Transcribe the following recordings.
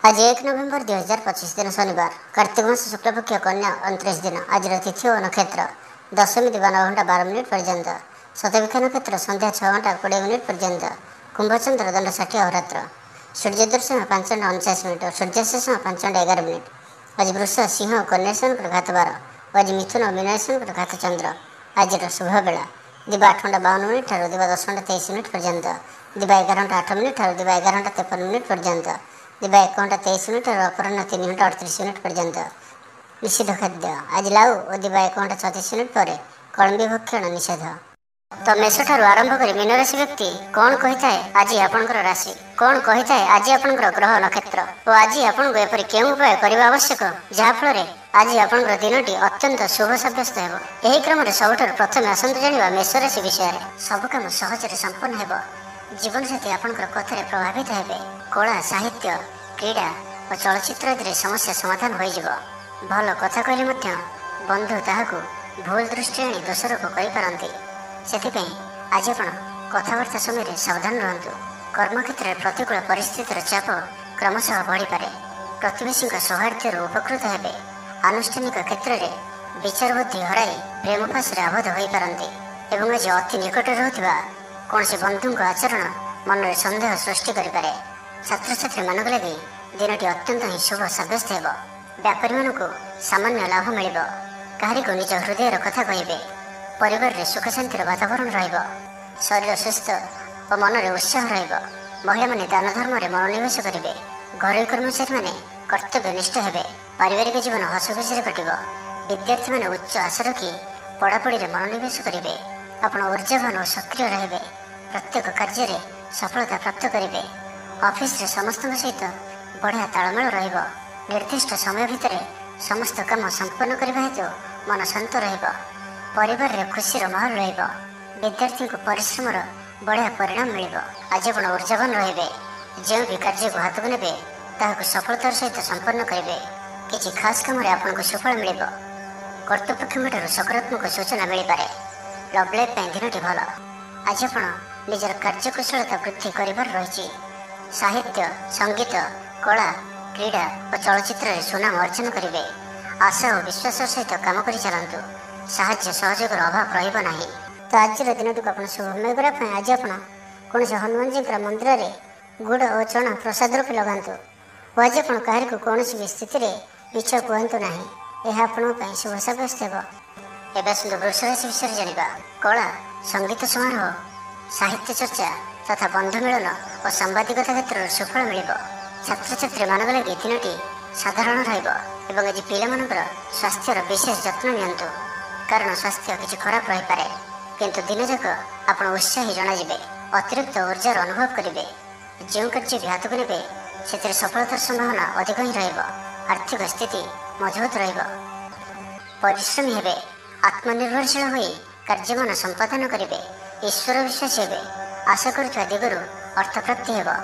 आज 1 नवेम्बर 2025 दिन शनिवार कार्तिक मास शुक्लपक्ष कन्या 29 दिन। आज तिथि और नक्षत्र दशमी दिवा 9 घंटा 12 मिनिट पर्यंत, शतभिक्षा नक्षत्र संध्या 6 घंटा 20 मिनिट पर्यंत, कुंभचंद्र दंड 60 अहोरात्र, सूर्य दर्शन 5 घंटा 49 मिनिट और सूर्यास्त समय 5 घंटा 11 मिनिट। आज वृष सिंह और कन्या सन घात 12, आज मिथुन और मीना सन घात चंद्र। आज शुभ बेला दिवा 8 घंटा 52 मिनिट और दिवा 10 घंटा 23 मिनिट पर्यंत, दिवा 11 घंटा 8 मिनिट और दिवा 11 घंटा 53 मिनिट पर्यंत, दिवा 1 घंटा 23 मिनिट और अपराह्न 3 घंटा 38 मिनिट पर्यंत। निषिद्ध खाद्य आज लाउ और दिवा 1 घंटा 36 मिनिट पर कलम्बी भक्षण निषेध। तो मेष ठारू आरंभ कर मीन राशि व्यक्ति कौन कही आज आपंकर राशि, कौन कही आज आपंकर ग्रह नक्षत्र और आज आपको एपरी केउं उपाय करने आवश्यक जहाँफल आज आपंकर दिनटी अत्यंत शुभ सब्यस्त हो। यही क्रम सबुठ प्रथम आसतु जाना मेष राशि विषय में। सब कम सहजरे संपन्न हो, जीवनसाथी आपंकर कथार प्रभावित हेबे, कला साहित्य क्रीड़ा और चलचित्र आदि समस्या समाधान हो। भल कथा कहले बंधु ताहाकू भूल दृष्टि आनी दोषारोप करपारती, सेथिपाई आज आपण कथबार्ता समय सावधान रहतु। कर्मक्षेत्र में प्रतिकूल परिस्थितिर चाप क्रमशः बढ़ी पारे, प्रतिवेशी सौहार्द्य उपकृत हेबे, आनुष्ठानिक क्षेत्र में विचार बुद्धि हराई प्रेम फासरे आबद्ध हो पारती एवं आज अति निकट रहूथिबा कौन बंधु आचरण मन में सन्देह सृष्टि करें। छात्र छात्री मान लगी दिनटी अत्यंत ही शुभ सब्यस्त हो। व्यापारी मानू सामान्य लाभ मिल, कहारी को निज हृदय कथा कहे, परिवार में सुख शांतिर वातावरण रहिबो, शरीर सुस्थ और मन में उत्साह रहिबो। महिला माने दान धर्म में मनोनिवेश करेंगे, घरोई कर्मचारी माने कर्तव्य निष्ठ हेबे, पारिवारिक जीवन हस खुशी कटिबो। विद्यार्थी माने उच्च आशा रखी पढ़ापढ़ी में मनोनिवेश करेंगे, आपण ऊर्जावान और सक्रिय रहिबे, प्रत्येक कार्य में सफलता प्राप्त करेंगे। ऑफिस रे समस्त सहित बढ़िया तालमेल रहिबो, निर्दिष्ट समय भितर समस्त काम संपन्न करबा हेतु मन शांत रहिबो, परिवार रे खुशीर माहौल रहिबो, विद्यार्थी को परिश्रम बढ़िया परिणाम मिलिबो। आज आपण ऊर्जावान रहिबे, जो भी कार्य को हाथ को नेबे ताहाको सफलतार सहित संपन्न करेंगे। किसी खास काम रे आपनको सुफल मिलिबो, कर्तृपक्षठारु सकारात्मक सूचना मिल पारे। लव लाइफ दिनटी भल, आज आपण निजर कार्यकुशलता वृद्धि करिबार रहिछि। साहित्य संगीत कला क्रीड़ा और चलचित्र में सुनाम अर्जन करेंगे। आशा और विश्वास सहित काम कर चलतु, साहाय्य सहयोग अभाव रहा। तो आज दिन को आप शुभमय करने आज आप कौन हनुमान जी मंदिर में गुड़ और चना प्रसाद रूप लगातु और आज आप क्या कौन भी स्थिति में मिछ कहतु ना, यह आपं शुभ सब्यस्त हो। एवं सुंदर वृष राशि विषय जाना, कला संगीत समारोह साहित्य चर्चा तथा बंधु मिलन और सांबादिकता क्षेत्र में सुफल मिल। छात्र छात्री मान लगे दिनटी साधारण रहा। आज पिला स्वास्थ्यर विशेष जत्न नियंतु, कारण स्वास्थ्य किसी खराब रही पारे, किंतु दिन जाक आप उत्साही जनाजे, अतिरिक्त ऊर्जार अनुभव करेंगे। जो कार्य भी हाथ को नेबे से सफलतार संभावना अधिक ही रहिबो। आर्थिक स्थिति मजबूत रहिबो, परिश्रमी हेबे, आत्मनिर्भरशील होई कार्यमान संपादन करेंगे, ईश्वर विश्वास हेबे, आशा करुवा दिगरु अर्थ प्राप्ति हेबो,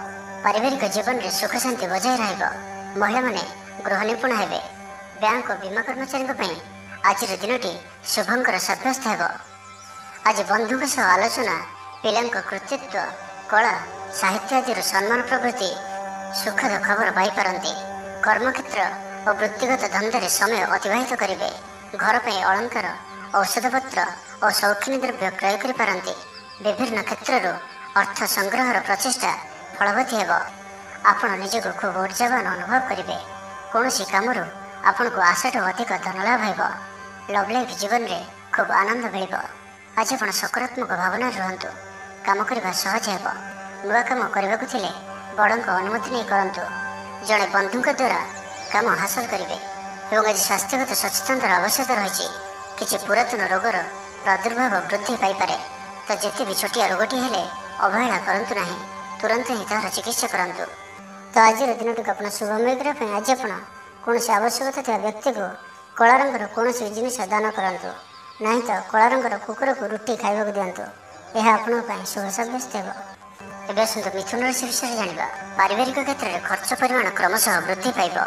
पारिवारिक जीवन में सुख शांति बजाय रहिबो। महिला माने गृह निपुण हेबे, बैंक और बीमा कर्मचारी आज दिनटी शुभंकर सब्यस्त हो। आज बंधु सह आलोचना पिला कृतित्व कला साहित्य आदि सम्मान प्रभृति सुखद खबर पाई। कर्मक्षेत्र और वृत्तिगत धंधे समय अतिबाहित करेंगे। घर पर अलंकार औषधपत्र और शौखिनी द्रव्य क्रय करें। विभिन्न क्षेत्र अर्थ संग्रहर प्रचेषा फलवती हो। आपण निजक खूब ऊर्जावान अनुभव करेंगे। कौन कम आपण को आशाठू अधिक धन लाभ हो। लव लाइफ जीवन में खूब आनंद मिल। आज आप सकारात्मक भावना रुहतु, काम करने सहज हो। नुआ कम करने बड़ अनुमति नहीं करूँ। जड़े बंधु द्वारा काम हासिल करेंगे। आज स्वास्थ्यगत सचेतनतार आवश्यकता रही। किसी पुरातन रोगर प्रादुर्भाव वृद्धि पाइपे, तो जिते भी छोटिया रोगटी हेले अवहेला करूँ ना, तुरंत ही तार चिकित्सा करूँ। तो आज दिन को आप शुभमय करने आज आप कौन आवश्यकता था व्यक्ति को कला रंगर कौन जिनिस दान करूँ ना, तो कला रंगर कुकुर को रुटी खावा दिंतु, यह आपं शुभ सब्यस्त हो। एवं सुंदर मिथुन राशि विषय जाना, पारिवारिक क्षेत्र में खर्च परिमाण क्रमशः वृद्धि पाइब।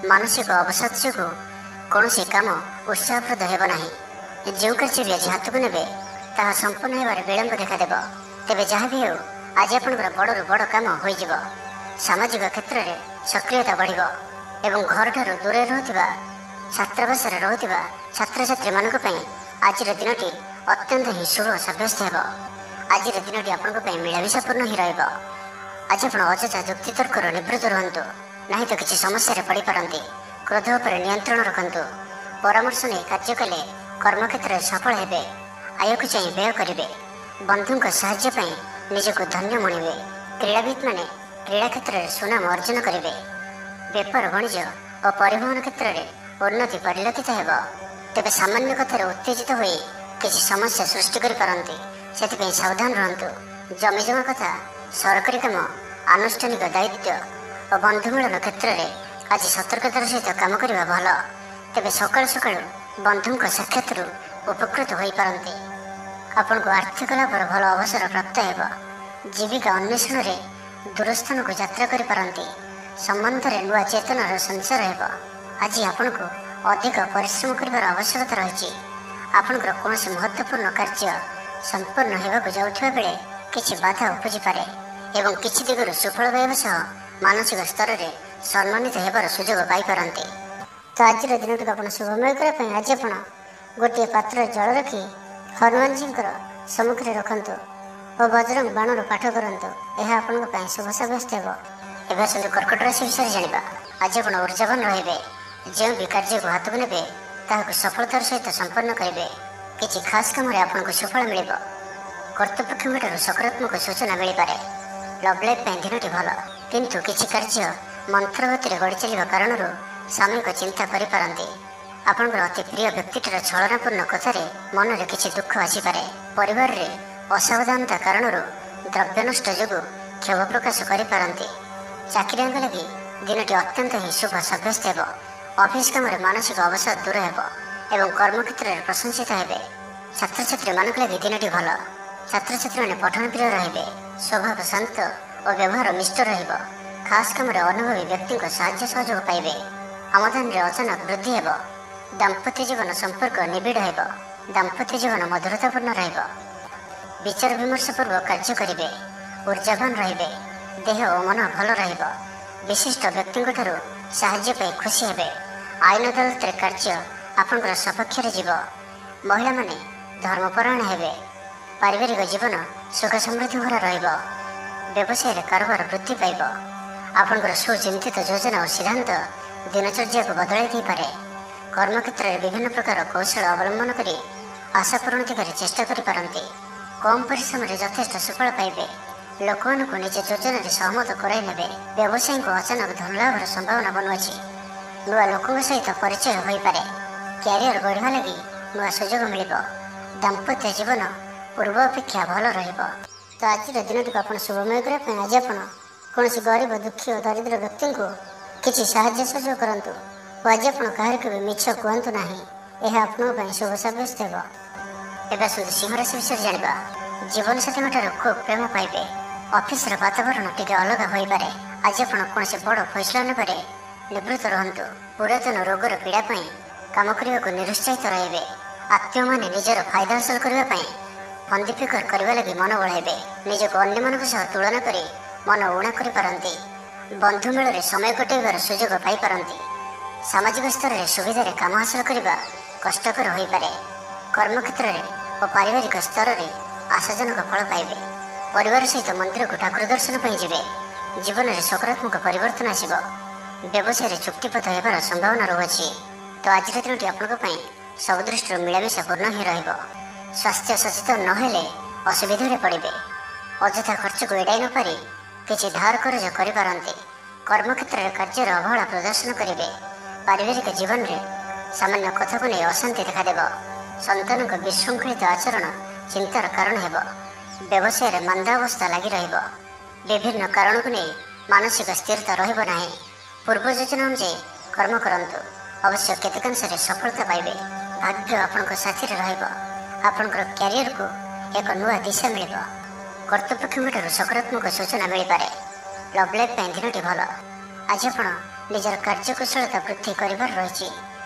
मानसिक अवसाद जो कौन काम उत्साहप्रद होना, जो कार्य भी आज हाथ को नेबे ताहा संपूर्ण होबार विलंब देखादेव। तेबे जहाँ भी हो आज आपंकर बड़ू बड़ काम हो। सामाजिक क्षेत्र में ସକ୍ରିୟତା ବଢ଼ିବ ଏବଂ ଘରଠାରୁ ଦୂରରେ ରହୁଥିବା ଛାତ୍ରାବାସରେ ରହୁଥିବା ଛାତ୍ରଛାତ୍ରୀମାନଙ୍କ ପାଇଁ ଆଜିର ଦିନଟି ଅତ୍ୟନ୍ତ ହିଁ ଶୁଭ ସାବ୍ୟସ୍ତ ହେବ। ଆଜିର ଦିନଟି ଆପଣଙ୍କ ପାଇଁ ମିଳାମିଶାପୂର୍ଣ୍ଣ ହିଁ ରହିବ। ଆଜି ଆପଣ ଅଯଥା ଯୁକ୍ତିତର୍କରୁ ନିବୃତ୍ତ ରୁହନ୍ତୁ, ନାହିଁ ତ କିଛି ସମସ୍ୟାରେ ପଡ଼ିପାରନ୍ତି। କ୍ରୋଧ ଉପରେ ନିୟନ୍ତ୍ରଣ ରଖନ୍ତୁ। ପରାମର୍ଶ ନେଇ କାର୍ଯ୍ୟ କଲେ କର୍ମକ୍ଷେତ୍ରରେ ସଫଳ ହେବେ। ଆୟକୁ ଚାହିଁ ବ୍ୟୟ କରିବେ। ବନ୍ଧୁଙ୍କ ସାହାଯ୍ୟ ପାଇଁ ନିଜକୁ ଧନ୍ୟ ମଣିବେ। କ୍ରୀଡ଼ାବିତ୍ମାନେ କ୍ରୀଡ଼ା କ୍ଷେତ୍ରରେ ସୁନାମ ଅର୍ଜନ କରିବେ। ବେପାର ବାଣିଜ୍ୟ ଓ ପରିବହନ କ୍ଷେତ୍ରରେ ଉନ୍ନତି ପରିଲକ୍ଷିତ ହେବ। ତେବେ ସାମାନ୍ୟ କଥାରେ ଉତ୍ତେଜିତ ହୋଇ କିଛି ସମସ୍ୟା ସୃଷ୍ଟି କରିପାରନ୍ତି, ସେଥିପାଇଁ ସାବଧାନ ରୁହନ୍ତୁ। ଜମିଜମା କଥା, ସରକାରୀ କାମ, ଆନୁଷ୍ଠାନିକ ଦାୟିତ୍ୱ ଓ ବନ୍ଧୁ ମିଳନ କ୍ଷେତ୍ରରେ ଆଜି ସତର୍କତାର ସହିତ କାମ କରିବା ଭଲ। ତେବେ ସକାଳୁ ସକାଳୁ ବନ୍ଧୁଙ୍କ ସାକ୍ଷାତରୁ ଉପକୃତ ହୋଇପାରନ୍ତି। ଆପଣଙ୍କୁ ଆର୍ଥିକ ଲାଭର ଭଲ ଅବସର ପ୍ରାପ୍ତ ହେବ। ଜୀବିକା ଅନ୍ୱେଷଣରେ ଦୂରସ୍ଥାନକୁ ଯାତ୍ରା କରିପାରନ୍ତି। ସମ୍ବନ୍ଧରେ ନୂଆ ଚେତନାର ସଞ୍ଚାର ହେବ। ଆଜି ଆପଣଙ୍କୁ ଅଧିକ ପରିଶ୍ରମ କରିବାର ଆବଶ୍ୟକତା ରହିଛି। ଆପଣଙ୍କର କୌଣସି ମହତ୍ତ୍ୱପୂର୍ଣ୍ଣ କାର୍ଯ୍ୟ ସମ୍ପନ୍ନ ହେବାକୁ ଯାଉଥିବା ବେଳେ କିଛି ବାଧା ଉପୁଜିପାରେ ଏବଂ କିଛି ଦିଗରୁ ସୁଫଳ ପାଇବା ସହ ମାନସିକ ସ୍ତରରେ ସମ୍ମାନିତ ହେବାର ସୁଯୋଗ ପାଇପାରନ୍ତି। ତ ଆଜିର ଦିନଟିକୁ ଆପଣ ଶୁଭମୟ କରିବା ପାଇଁ ଆଜି ଆପଣ ଗୋଟିଏ ପାତ୍ରରେ ଜଳ ରଖି ହନୁମାନଜୀଙ୍କର ସମ୍ମୁଖରେ ରଖନ୍ତୁ ଓ ବଜରଙ୍ଗ ବାଣରୁ ପାଠ କରନ୍ତୁ। ଏହା ଆପଣଙ୍କ ପାଇଁ ଶୁଭ ସାବ୍ୟସ୍ତ ହେବ। ଏବେ ଆସନ୍ତୁ କର୍କଟ ରାଶି ବିଷୟରେ ଜାଣିବା। ଆଜି ଆପଣ ଉର୍ଜାବାନ ରହିବେ। ଯେଉଁ ବି କାର୍ଯ୍ୟକୁ ହାତକୁ ନେବେ ତାହାକୁ ସଫଳତାର ସହିତ ସମ୍ପନ୍ନ କରିବେ। କିଛି ଖାସ୍ କାମରେ ଆପଣଙ୍କୁ ସୁଫଳ ମିଳିବ। କର୍ତ୍ତୃପକ୍ଷଙ୍କଠାରୁ ସକାରାତ୍ମକ ସୂଚନା ମିଳିପାରେ। ଲଭ୍ ଲାଇଫ୍ ପାଇଁ ଦିନଟି ଭଲ, କିନ୍ତୁ କିଛି କାର୍ଯ୍ୟ ମନ୍ଥର ଗତିରେ ଗଡ଼ି ଚାଲିବା କାରଣରୁ ସାମୟିକ ଚିନ୍ତା କରିପାରନ୍ତି। ଆପଣଙ୍କର ଅତି ପ୍ରିୟ ବ୍ୟକ୍ତିଟିର ଛଳନାପୂର୍ଣ୍ଣ କଥାରେ ମନରେ କିଛି ଦୁଃଖ ଆସିପାରେ। ପରିବାରରେ ଅସାବଧାନତା କାରଣରୁ ଦ୍ରବ୍ୟ ନଷ୍ଟ ଯୋଗୁଁ କ୍ଷୋଭ ପ୍ରକାଶ କରିପାରନ୍ତି। ଚାକିରିଆଙ୍କ ଲାଗି ଦିନଟି ଅତ୍ୟନ୍ତ ହିଁ ଶୁଭ ସାବ୍ୟସ୍ତ ହେବ। ଅଫିସ୍ କାମରେ ମାନସିକ ଅବସାଦ ଦୂର ହେବ ଏବଂ କର୍ମକ୍ଷେତ୍ରରେ ପ୍ରଶଂସିତ ହେବେ। ଛାତ୍ରଛାତ୍ରୀମାନଙ୍କ ଲାଗି ଦିନଟି ଭଲ। ଛାତ୍ରଛାତ୍ରୀମାନେ ପଠନ ପ୍ରିୟ ରହିବେ। ସ୍ୱଭାବ ଶାନ୍ତ ଓ ବ୍ୟବହାର ମିଷ୍ଟ ରହିବ। ଖାସ୍ କାମରେ ଅନୁଭବୀ ବ୍ୟକ୍ତିଙ୍କ ସାହାଯ୍ୟ ସହଯୋଗ ପାଇବେ। ଆମଦାନୀରେ ଅଚାନକ ବୃଦ୍ଧି ହେବ। ଦାମ୍ପତ୍ୟ ଜୀବନ ସମ୍ପର୍କ ନିବିଡ଼ ହେବ। ଦାମ୍ପତ୍ୟ ଜୀବନ ମଧୁରତାପୂର୍ଣ୍ଣ ରହିବ। ବିଚାର ବିମର୍ଶ ପୂର୍ବକ କାର୍ଯ୍ୟ କରିବେ। ଉର୍ଜାବାନ ରହିବେ। ଦେହ ଓ ମନ ଭଲ ରହିବ। ବିଶିଷ୍ଟ ବ୍ୟକ୍ତିଙ୍କଠାରୁ ସାହାଯ୍ୟ ପାଇ ଖୁସି ହେବେ। ଆଇନ ଅଦାଲତରେ କାର୍ଯ୍ୟ ଆପଣଙ୍କର ସପକ୍ଷରେ ଯିବ। ମହିଳାମାନେ ଧର୍ମପରାୟଣ ହେବେ। ପାରିବାରିକ ଜୀବନ ସୁଖ ସମୃଦ୍ଧି ଭରା ରହିବ। ବ୍ୟବସାୟରେ କାରବାର ବୃଦ୍ଧି ପାଇବ। ଆପଣଙ୍କର ସୁଚିନ୍ତିତ ଯୋଜନା ଓ ସିଦ୍ଧାନ୍ତ ଦିନଚର୍ଯ୍ୟାକୁ ବଦଳାଇ ଦେଇପାରେ। କର୍ମକ୍ଷେତ୍ରରେ ବିଭିନ୍ନ ପ୍ରକାର କୌଶଳ ଅବଲମ୍ବନ କରି ଆଶା ପୂରଣ ଦିଗରେ ଚେଷ୍ଟା କରିପାରନ୍ତି। କମ୍ ପରିଶ୍ରମରେ ଯଥେଷ୍ଟ ସୁଫଳ ପାଇବେ। ଲୋକମାନଙ୍କୁ ନିଜ ଯୋଜନାରେ ସହମତ କରାଇ ନେବେ। ବ୍ୟବସାୟୀଙ୍କୁ ଅଚାନକ ଧନଲାଭର ସମ୍ଭାବନା ବନୁଅଛି। ନୂଆ ଲୋକଙ୍କ ସହିତ ପରିଚୟ ହୋଇପାରେ। କ୍ୟାରିୟର ଗଢ଼ିବା ଲାଗି ନୂଆ ସୁଯୋଗ ମିଳିବ। ଦାମ୍ପତ୍ୟ ଜୀବନ ପୂର୍ବ ଅପେକ୍ଷା ଭଲ ରହିବ। ତ ଆଜିର ଦିନଟିକୁ ଆପଣ ଶୁଭମୟ କରିବା ପାଇଁ ଆଜି ଆପଣ କୌଣସି ଗରିବ, ଦୁଃଖୀ ଓ ଦରିଦ୍ର ବ୍ୟକ୍ତିଙ୍କୁ କିଛି ସାହାଯ୍ୟ ସହଯୋଗ କରନ୍ତୁ ଓ ଆଜି ଆପଣ କାହାରିକୁ ବି ମିଛ କୁହନ୍ତୁ ନାହିଁ। ଏହା ଆପଣଙ୍କ ପାଇଁ ଶୁଭ ସାବ୍ୟସ୍ତ ହେବ। ଏବେ ଆସନ୍ତୁ ସିଂହ ରାଶି ବିଷୟରେ ଜାଣିବା। ଜୀବନସାଥୀଙ୍କଠାରୁ ଖୁବ୍ ପ୍ରେମ ପାଇବେ। ଅଫିସର ବାତାବରଣ ଟିକେ ଅଲଗା ହୋଇପାରେ। ଆଜି ଆପଣ କୌଣସି ବଡ଼ ଫଇସଲା ନେବାରେ ନିବୃତ୍ତ ରୁହନ୍ତୁ। ପୁରାତନ ରୋଗର ପୀଡ଼ା ପାଇଁ କାମ କରିବାକୁ ନିରୁତ୍ସାହିତ ରହିବେ। ଆତ୍ମୀୟମାନେ ନିଜର ଫାଇଦା ହାସଲ କରିବା ପାଇଁ ଫନ୍ଦି ଫିକର କରିବା ଲାଗି ମନ ବଳାଇବେ। ନିଜକୁ ଅନ୍ୟମାନଙ୍କ ସହ ତୁଳନା କରି ମନ ଊଣା କରିପାରନ୍ତି। ବନ୍ଧୁ ମେଳରେ ସମୟ କଟାଇବାର ସୁଯୋଗ ପାଇପାରନ୍ତି। ସାମାଜିକ ସ୍ତରରେ ସୁବିଧାରେ କାମ ହାସଲ କରିବା କଷ୍ଟକର ହୋଇପାରେ। କର୍ମକ୍ଷେତ୍ରରେ ଓ ପାରିବାରିକ ସ୍ତରରେ ଆଶାଜନକ ଫଳ ପାଇବେ। ପରିବାର ସହିତ ମନ୍ଦିରକୁ ଠାକୁର ଦର୍ଶନ ପାଇଁ ଯିବେ। ଜୀବନରେ ସକାରାତ୍ମକ ପରିବର୍ତ୍ତନ ଆସିବ। ବ୍ୟବସାୟରେ ଚୁକ୍ତିପଥ ହେବାର ସମ୍ଭାବନା ରହୁଅଛି। ତ ଆଜିର ଦିନଟି ଆପଣଙ୍କ ପାଇଁ ସବୁ ଦୃଷ୍ଟିରୁ ମିଳାମିଶା ପୂର୍ଣ୍ଣ ହିଁ ରହିବ। ସ୍ୱାସ୍ଥ୍ୟ ସଚେତନ ନହେଲେ ଅସୁବିଧାରେ ପଡ଼ିବେ। ଅଯଥା ଖର୍ଚ୍ଚକୁ ଏଡ଼ାଇ ନ ପାରି କିଛି ଧାର କରଜ କରିପାରନ୍ତି। କର୍ମକ୍ଷେତ୍ରରେ କାର୍ଯ୍ୟର ଅବହେଳା ପ୍ରଦର୍ଶନ କରିବେ। ପାରିବାରିକ ଜୀବନରେ ସାମାନ୍ୟ କଥାକୁ ନେଇ ଅଶାନ୍ତି ଦେଖାଦେବ। ସନ୍ତାନଙ୍କ ବିଶୃଙ୍ଖଳିତ ଆଚରଣ ଚିନ୍ତାର କାରଣ ହେବ। ବ୍ୟବସାୟରେ ମାନ୍ଦାବସ୍ଥା ଲାଗି ରହିବ। ବିଭିନ୍ନ କାରଣକୁ ନେଇ ମାନସିକ ସ୍ଥିରତା ରହିବ ନାହିଁ। ପୂର୍ବ ଯୋଜନା ଅନୁଯାୟୀ କର୍ମ କରନ୍ତୁ। ଅବଶ୍ୟ କେତେକାଂଶରେ ସଫଳତା ପାଇବେ। ଭାଗ୍ୟ ଆପଣଙ୍କ ସାଥିରେ ରହିବ। ଆପଣଙ୍କର କ୍ୟାରିୟରକୁ ଏକ ନୂଆ ଦିଶା ମିଳିବ। କର୍ତ୍ତୃପକ୍ଷଙ୍କଠାରୁ ସକାରାତ୍ମକ ସୂଚନା ମିଳିପାରେ। ଲଭ୍ ଲାଇଫ୍ ପାଇଁ ଦିନଟି ଭଲ। ଆଜି ଆପଣ ନିଜର କାର୍ଯ୍ୟକୁଶଳତା ବୃଦ୍ଧି କରିବାର ରହିଛି।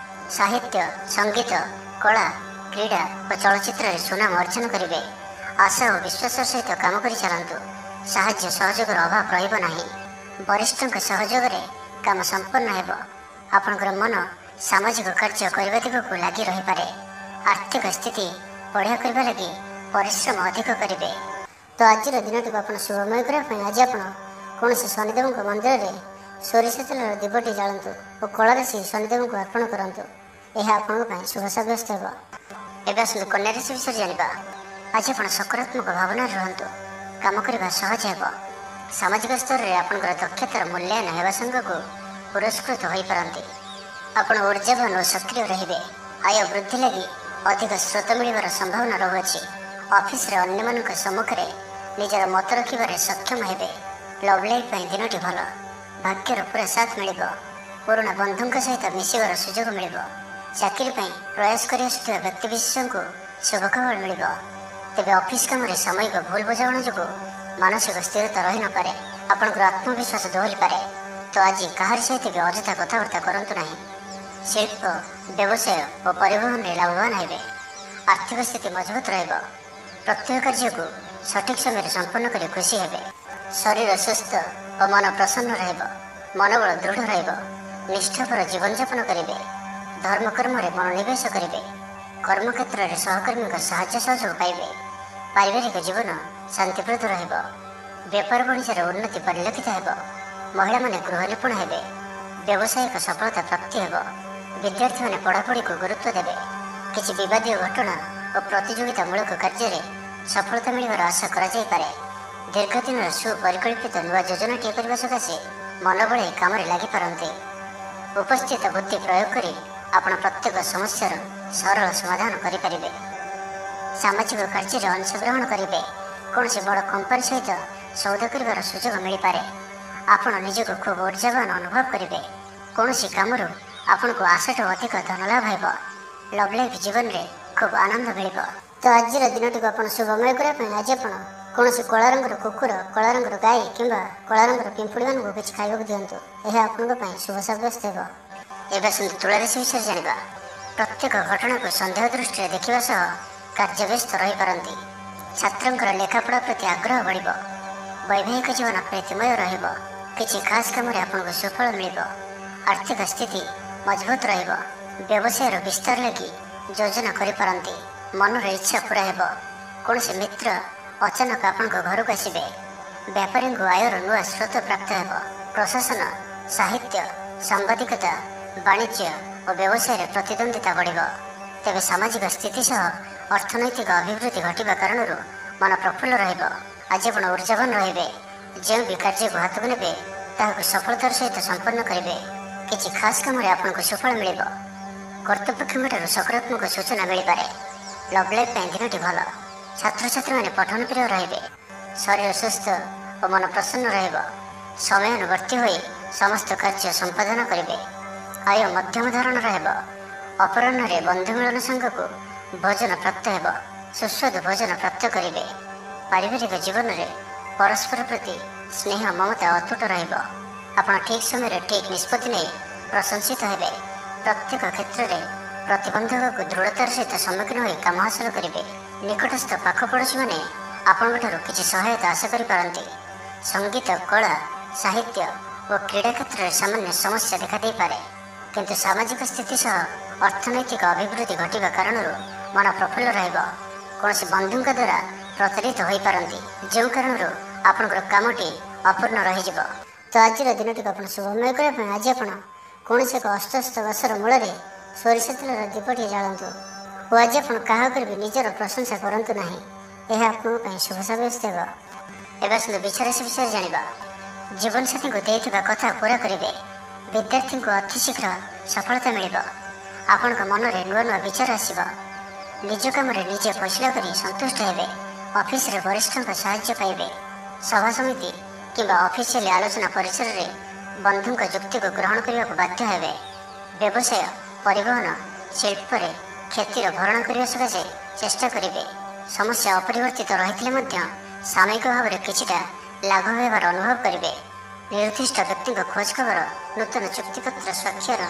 ସାହିତ୍ୟ, ସଙ୍ଗୀତ, କଳା, କ୍ରୀଡ଼ା ଓ ଚଳଚ୍ଚିତ୍ରରେ ସୁନାମ ଅର୍ଜନ କରିବେ। ଆଶା ଓ ବିଶ୍ୱାସର ସହିତ କାମ କରି ଚାଲନ୍ତୁ। ସାହାଯ୍ୟ ସହଯୋଗର ଅଭାବ ରହିବ ନାହିଁ। ବରିଷ୍ଠଙ୍କ ସହଯୋଗରେ କାମ ସମ୍ପନ୍ନ ହେବ। ଆପଣଙ୍କର ମନ ସାମାଜିକ କାର୍ଯ୍ୟ କରିବା ଦିଗକୁ ଲାଗି ରହିପାରେ। ଆର୍ଥିକ ସ୍ଥିତି ବଢ଼ିଆ କରିବା ଲାଗି ପରିଶ୍ରମ ଅଧିକ କରିବେ। ତ ଆଜିର ଦିନଟିକୁ ଆପଣ ଶୁଭମୟ କରିବା ପାଇଁ ଆଜି ଆପଣ କୌଣସି ଶନିଦେବଙ୍କ ମନ୍ଦିରରେ ସୋରିଷ ତେଲର ଦୀପଟି ଜାଳନ୍ତୁ ଓ କଳରେ ସେହି ଶନିଦେବଙ୍କୁ ଅର୍ପଣ କରନ୍ତୁ। ଏହା ଆପଣଙ୍କ ପାଇଁ ଶୁଭ ସାବ୍ୟସ୍ତ ହେବ। ଏବେ ଆସନ୍ତୁ କନ୍ୟା ରାଶି ବିଷୟରେ ଜାଣିବା। ଆଜି ଆପଣ ସକାରାତ୍ମକ ଭାବନାରେ ରୁହନ୍ତୁ। କାମ କରିବା ସହଜ ହେବ। ସାମାଜିକ ସ୍ତରରେ ଆପଣଙ୍କର ଦକ୍ଷତାର ମୂଲ୍ୟାୟନ ହେବା ସାଙ୍ଗକୁ ପୁରସ୍କୃତ ହୋଇପାରନ୍ତି। ଆପଣ ଉର୍ଜାବାନ ଓ ସକ୍ରିୟ ରହିବେ। ଆୟ ବୃଦ୍ଧି ଲାଗି ଅଧିକ ସ୍ରୋତ ମିଳିବାର ସମ୍ଭାବନା ରହୁଅଛି। ଅଫିସରେ ଅନ୍ୟମାନଙ୍କ ସମ୍ମୁଖରେ ନିଜର ମତ ରଖିବାରେ ସକ୍ଷମ ହେବେ। ଲଭ୍ ଲାଇଫ୍ ପାଇଁ ଦିନଟି ଭଲ। ଭାଗ୍ୟର ପୁରା ସାଥ ମିଳିବ। ପୁରୁଣା ବନ୍ଧୁଙ୍କ ସହିତ ମିଶିବାର ସୁଯୋଗ ମିଳିବ। ଚାକିରି ପାଇଁ ପ୍ରୟାସ କରି ଆସୁଥିବା ବ୍ୟକ୍ତିବିଶେଷଙ୍କୁ ଶୁଭ ଖବର ମିଳିବ। ତେବେ ଅଫିସ କାମରେ ସାମୟିକ ଭୁଲ ବୁଝାମଣା ଯୋଗୁଁ ମାନସିକ ସ୍ଥିରତା ରହିନପାରେ। ଆପଣଙ୍କର ଆତ୍ମବିଶ୍ୱାସ ଦୋହଲିପାରେ। ତ ଆଜି କାହାରି ସହିତ ବି ଅଯଥା କଥାବାର୍ତ୍ତା କରନ୍ତୁ ନାହିଁ। ଶିଳ୍ପ, ବ୍ୟବସାୟ ଓ ପରିବହନରେ ଲାଭବାନ ହେବେ। ଆର୍ଥିକ ସ୍ଥିତି ମଜବୁତ ରହିବ। ପ୍ରତ୍ୟେକ କାର୍ଯ୍ୟକୁ ସଠିକ ସମୟରେ ସମ୍ପନ୍ନ କରି ଖୁସି ହେବେ। ଶରୀର ସୁସ୍ଥ ଓ ମନ ପ୍ରସନ୍ନ ରହିବ। ମନୋବଳ ଦୃଢ଼ ରହିବ। ନିଷ୍ଠାପର ଜୀବନଯାପନ କରିବେ। ଧର୍ମକର୍ମରେ ମନୋନିବେଶ କରିବେ। କର୍ମକ୍ଷେତ୍ରରେ ସହକର୍ମୀଙ୍କ ସାହାଯ୍ୟ ସହଯୋଗ ପାଇବେ। ପାରିବାରିକ ଜୀବନ ଶାନ୍ତିପ୍ରଦ ରହିବ। ବେପାର ବାଣିଜ୍ୟରେ ଉନ୍ନତି ପରିଲକ୍ଷିତ ହେବ। ମହିଳାମାନେ ଗୃହ ନିପୁଣ ହେବେ। ବ୍ୟବସାୟିକ ସଫଳତା ପ୍ରାପ୍ତି ହେବ। ବିଦ୍ୟାର୍ଥୀମାନେ ପଢ଼ାପଢ଼ିକୁ ଗୁରୁତ୍ୱ ଦେବେ। କିଛି ବିବାଦୀୟ ଘଟଣା ଓ ପ୍ରତିଯୋଗିତାମୂଳକ କାର୍ଯ୍ୟରେ ସଫଳତା ମିଳିବାର ଆଶା କରାଯାଇପାରେ। ଦୀର୍ଘଦିନର ସୁପରିକଳ୍ପିତ ନୂଆ ଯୋଜନାଟିଏ କରିବା ସକାଶେ ମନ ବଳାଇ କାମରେ ଲାଗିପାରନ୍ତି। ଉପସ୍ଥିତ ବୁଦ୍ଧି ପ୍ରୟୋଗ କରି ଆପଣ ପ୍ରତ୍ୟେକ ସମସ୍ୟାର ସରଳ ସମାଧାନ କରିପାରିବେ। ସାମାଜିକ କାର୍ଯ୍ୟରେ ଅଂଶଗ୍ରହଣ କରିବେ। କୌଣସି ବଡ଼ କମ୍ପାନୀ ସହିତ ସୌଦା କରିବାର ସୁଯୋଗ ମିଳିପାରେ। ଆପଣ ନିଜକୁ ଖୁବ୍ ଉର୍ଜାବାନ ଅନୁଭବ କରିବେ। କୌଣସି କାମରୁ ଆପଣଙ୍କୁ ଆଶାଠୁ ଅଧିକ ଧନ ଲାଭ ହେବ। ଲଭ୍ ଲାଇଫ୍ ଜୀବନରେ ଖୁବ୍ ଆନନ୍ଦ ମିଳିବ। ତ ଆଜିର ଦିନଟିକୁ ଆପଣ ଶୁଭମୟ କରିବା ପାଇଁ ଆଜି ଆପଣ କୌଣସି କଳା ରଙ୍ଗର କୁକୁର, କଳା ରଙ୍ଗର ଗାଈ କିମ୍ବା କଳା ରଙ୍ଗର ପିମ୍ପୁଡ଼ିମାନଙ୍କୁ କିଛି ଖାଇବାକୁ ଦିଅନ୍ତୁ। ଏହା ଆପଣଙ୍କ ପାଇଁ ଶୁଭ ସାବ୍ୟସ୍ତ ହେବ। ଏବେ ଆସନ୍ତୁ ତୁଳା ରାଶି ବିଷୟରେ ଜାଣିବା। ପ୍ରତ୍ୟେକ ଘଟଣାକୁ ସନ୍ଦେହ ଦୃଷ୍ଟିରେ ଦେଖିବା ସହ କାର୍ଯ୍ୟ ବ୍ୟସ୍ତ ରହିପାରନ୍ତି। ଛାତ୍ରଙ୍କର ଲେଖାପଢ଼ା ପ୍ରତି ଆଗ୍ରହ ବଢ଼ିବ। ବୈବାହିକ ଜୀବନ ପ୍ରୀତିମୟ ରହିବ। କିଛି ଖାସ୍ କାମରେ ଆପଣଙ୍କୁ ସୁଫଳ ମିଳିବ। ଆର୍ଥିକ ସ୍ଥିତି ମଜବୁତ ରହିବ। ବ୍ୟବସାୟର ବିସ୍ତାର ଲାଗି ଯୋଜନା କରିପାରନ୍ତି। ମନର ଇଚ୍ଛା ପୂରା ହେବ। କୌଣସି ମିତ୍ର ଅଚାନକ ଆପଣଙ୍କ ଘରକୁ ଆସିବେ। ବେପାରୀଙ୍କୁ ଆୟର ନୂଆ ସ୍ରୋତ ପ୍ରାପ୍ତ ହେବ। ପ୍ରଶାସନ, ସାହିତ୍ୟ, ସାମ୍ବାଦିକତା, ବାଣିଜ୍ୟ ଓ ବ୍ୟବସାୟରେ ପ୍ରତିଦ୍ୱନ୍ଦ୍ୱିତା ବଢ଼ିବ। ତେବେ ସାମାଜିକ ସ୍ଥିତି ସହ ଅର୍ଥନୈତିକ ଅଭିବୃଦ୍ଧି ଘଟିବା କାରଣରୁ ମନ ପ୍ରଫୁଲ୍ଲ ରହିବ। ଆଜି ଆପଣ ଉର୍ଜାବାନ ରହିବେ। ଯେଉଁ ବି କାର୍ଯ୍ୟକୁ ହାତକୁ ନେବେ ତାହାକୁ ସଫଳତାର ସହିତ ସମ୍ପନ୍ନ କରିବେ। କିଛି ଖାସ୍ କାମରେ ଆପଣଙ୍କୁ ସୁଫଳ ମିଳିବ। କର୍ତ୍ତୃପକ୍ଷଙ୍କଠାରୁ ସକାରାତ୍ମକ ସୂଚନା ମିଳିପାରେ। ଲଭ୍ ଲାଇଫ୍ ପାଇଁ ଦିନଟି ଭଲ। ଛାତ୍ରଛାତ୍ରୀମାନେ ପଠନ ପ୍ରିୟ ରହିବେ। ଶରୀର ସୁସ୍ଥ ଓ ମନ ପ୍ରସନ୍ନ ରହିବ। ସମୟାନୁବର୍ତ୍ତୀ ହୋଇ ସମସ୍ତ କାର୍ଯ୍ୟ ସମ୍ପାଦନ କରିବେ। ଆୟ ମଧ୍ୟମ ଧରଣର ହେବ। ଅପରାହ୍ନରେ ବନ୍ଧୁ ମିଳନ ସାଙ୍ଗକୁ ଭୋଜନ ପ୍ରାପ୍ତ ହେବ। ସୁସ୍ୱାଦୁ ଭୋଜନ ପ୍ରାପ୍ତ କରିବେ। ପାରିବାରିକ ଜୀବନରେ ପରସ୍ପର ପ୍ରତି ସ୍ନେହ ମମତା ଅତୁଟ ରହିବ। ଆପଣ ଠିକ୍ ସମୟରେ ଠିକ୍ ନିଷ୍ପତ୍ତି ନେଇ ପ୍ରଶଂସିତ ହେବେ। ପ୍ରତ୍ୟେକ କ୍ଷେତ୍ରରେ ପ୍ରତିବନ୍ଧକକୁ ଦୃଢ଼ତାର ସହିତ ସମ୍ମୁଖୀନ ହୋଇ କାମ ହାସଲ କରିବେ। ନିକଟସ୍ଥ ପାଖ ପଡ଼ୋଶୀମାନେ ଆପଣଙ୍କଠାରୁ କିଛି ସହାୟତା ଆଶା କରିପାରନ୍ତି। ସଙ୍ଗୀତ, କଳା, ସାହିତ୍ୟ ଓ କ୍ରୀଡ଼ା କ୍ଷେତ୍ରରେ ସାମାନ୍ୟ ସମସ୍ୟା ଦେଖାଦେଇପାରେ। କିନ୍ତୁ ସାମାଜିକ ସ୍ଥିତି ସହ ଅର୍ଥନୈତିକ ଅଭିବୃଦ୍ଧି ଘଟିବା କାରଣରୁ ମନ ପ୍ରଫୁଲ୍ଲ ରହିବ। କୌଣସି ବନ୍ଧୁଙ୍କ ଦ୍ୱାରା ପ୍ରତାରିତ ହୋଇପାରନ୍ତି, ଯେଉଁ କାରଣରୁ ଆପଣଙ୍କର କାମଟି ଅପୂର୍ଣ୍ଣ ରହିଯିବ। ତ ଆଜିର ଦିନଟିକୁ ଆପଣ ଶୁଭମୟ କରିବା ପାଇଁ ଆଜି ଆପଣ କୌଣସି ଏକ ଅସ୍ତସ୍ତ ଗଛର ମୂଳରେ ସୋରିଷ ତେଲର ଦୀପଟିଏ ଜାଳନ୍ତୁ ଓ ଆଜି ଆପଣ କାହା ଉପରେ ବି ନିଜର ପ୍ରଶଂସା କରନ୍ତୁ ନାହିଁ। ଏହା ଆପଣଙ୍କ ପାଇଁ ଶୁଭ ସାବ୍ୟସ୍ତ ହେବ। ଏବେ ଆସନ୍ତୁ ବୃଷ ରାଶି ବିଷୟରେ ଜାଣିବା। ଜୀବନସାଥୀଙ୍କୁ ଦେଇଥିବା କଥା ପୂରା କରିବେ। ବିଦ୍ୟାର୍ଥୀଙ୍କୁ ଅତି ଶୀଘ୍ର ସଫଳତା ମିଳିବ। ଆପଣଙ୍କ ମନରେ ନୂଆ ନୂଆ ବିଚାର ଆସିବ। ନିଜ କାମରେ ନିଜେ ଫଇସଲା କରି ସନ୍ତୁଷ୍ଟ ହେବେ। ଅଫିସରେ ବରିଷ୍ଠଙ୍କ ସାହାଯ୍ୟ ପାଇବେ। ସଭା ସମିତି କିମ୍ବା ଅଫିସିଆଲି ଆଲୋଚନା ପରିସରରେ ବନ୍ଧୁଙ୍କ ଯୁକ୍ତିକୁ ଗ୍ରହଣ କରିବାକୁ ବାଧ୍ୟ ହେବେ। ବ୍ୟବସାୟ, ପରିବହନ, ଶିଳ୍ପରେ କ୍ଷତିର ଭରଣା କରିବା ସକାଶେ ଚେଷ୍ଟା କରିବେ। ସମସ୍ୟା ଅପରିବର୍ତ୍ତିତ ରହିଥିଲେ ମଧ୍ୟ ସାମୟିକ ଭାବରେ କିଛିଟା ଲାଘବ ହେବାର ଅନୁଭବ କରିବେ। ନିର୍ଦ୍ଦିଷ୍ଟ ବ୍ୟକ୍ତିଙ୍କ ଖୋଜ ଖବର, ନୂତନ ଚୁକ୍ତିପତ୍ର ସ୍ୱାକ୍ଷର